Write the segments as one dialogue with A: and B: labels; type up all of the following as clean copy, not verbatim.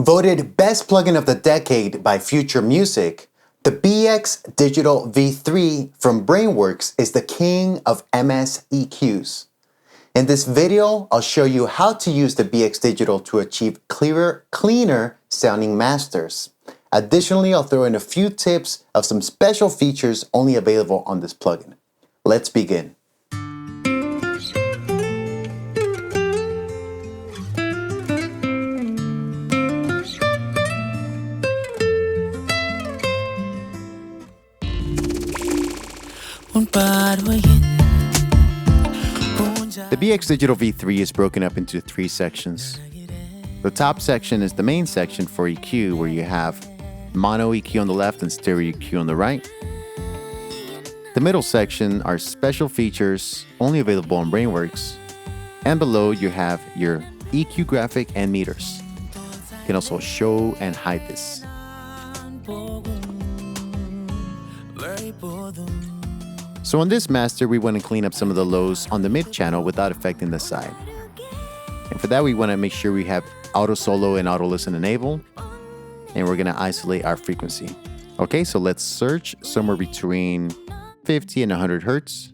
A: Voted Best Plugin of the Decade by Future Music, the BX Digital V3 from Brainworx is the king of MS EQs. In this video, I'll show you how to use the BX Digital to achieve clearer, cleaner sounding masters. Additionally, I'll throw in a few tips of some special features only available on this plugin. Let's begin. The BX Digital V3 is broken up into three sections. The top section is the main section for EQ, where you have mono EQ on the left and stereo EQ on the right. The middle section are special features only available on Brainworx. And below you have your EQ graphic and meters. You can also show and hide this. So on this master, we want to clean up some of the lows on the mid channel without affecting the side. And for that, we want to make sure we have auto solo and auto listen enabled. And we're going to isolate our frequency. Okay, so let's search somewhere between 50 and 100 hertz.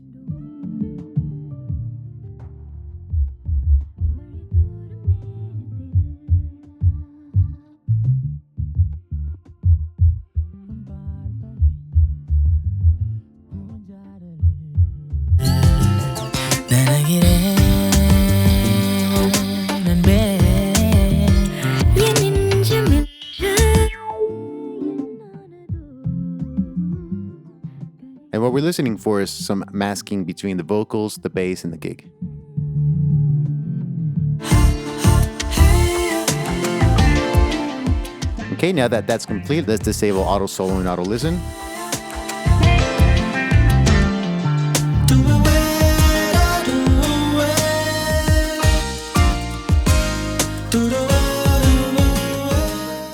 A: And what we're listening for is some masking between the vocals, the bass, and the gig. Okay, now that that's complete, let's disable auto solo and auto listen.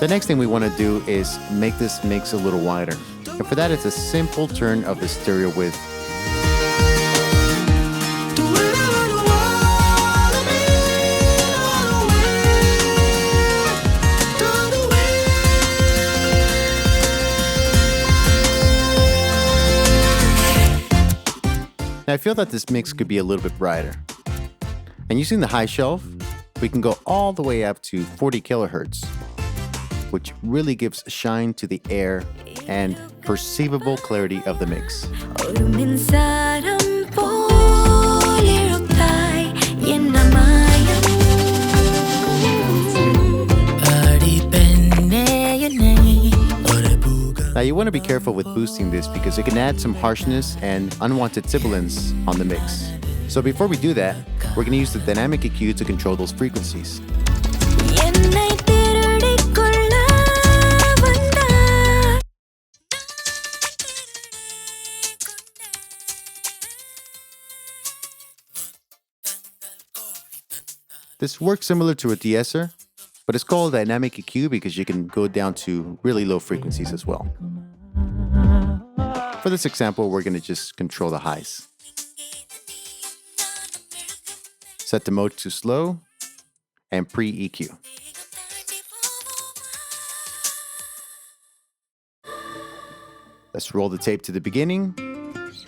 A: The next thing we want to do is make this mix a little wider. And for that, it's a simple turn of the stereo width. Now I feel that this mix could be a little bit brighter. And using the high shelf, we can go all the way up to 40 kilohertz, which really gives shine to the air and perceivable clarity of the mix. Now you want to be careful with boosting this because it can add some harshness and unwanted sibilance on the mix. So before we do that, we're going to use the dynamic EQ to control those frequencies. This works similar to a de-esser, but it's called dynamic EQ because you can go down to really low frequencies as well. For this example, we're going to just control the highs. Set the mode to slow and pre-EQ. Let's roll the tape to the beginning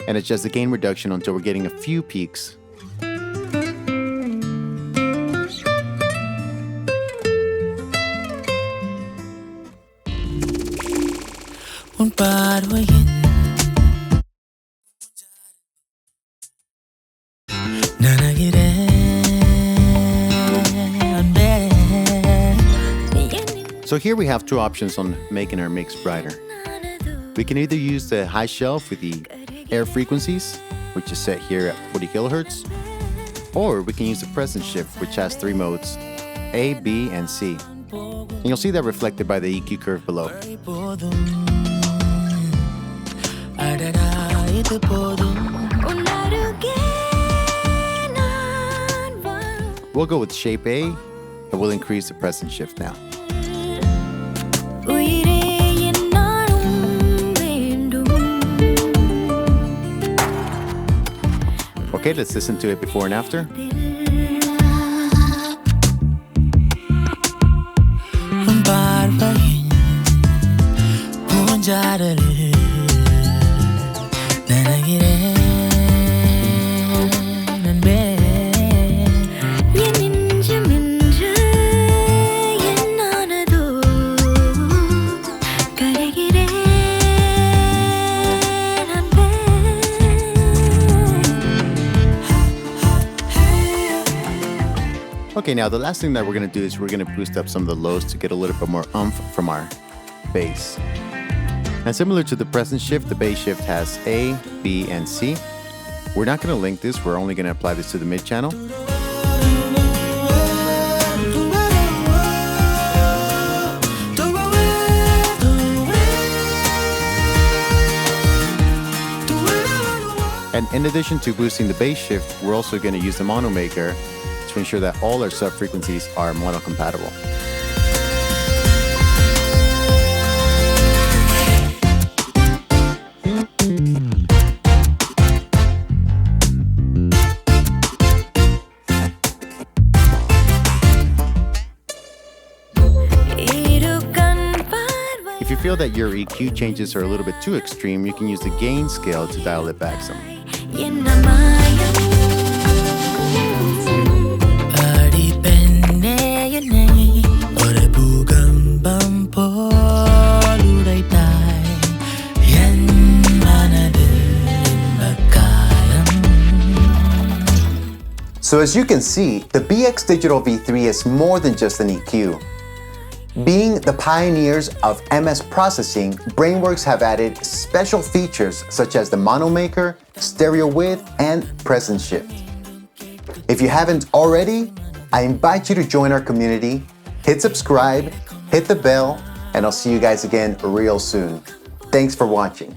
A: and adjust the gain reduction until we're getting a few peaks. So here we have two options on making our mix brighter. We can either use the high shelf with the air frequencies, which is set here at 40 kilohertz, or we can use the presence shift, which has three modes, A, B, and C. And you'll see that reflected by the EQ curve below. We'll go with shape A, and we'll increase the presence shift now. Okay, let's listen to it before and after.
B: 자를 나나기래는 배 예민주 민주 옛날에도 가래기래는 배.
A: Okay, now the last thing that we're going to do is we're going to boost up some of the lows to get a little bit more oomph from our bass. And similar to the present shift, the bass shift has A, B, and C. We're not going to link this, we're only going to apply this to the mid channel. And in addition to boosting the bass shift, we're also going to use the mono maker to ensure that all our sub frequencies are mono compatible. If you feel that your EQ changes are a little bit too extreme, you can use the gain scale to dial it back some. So as you can see, the BX Digital V3 is more than just an EQ. Being the pioneers of MS processing, Brainworx have added special features such as the mono maker, stereo width, and presence shift. If you haven't already, I invite you to join our community, hit subscribe, hit the bell, and I'll see you guys again real soon. Thanks for watching.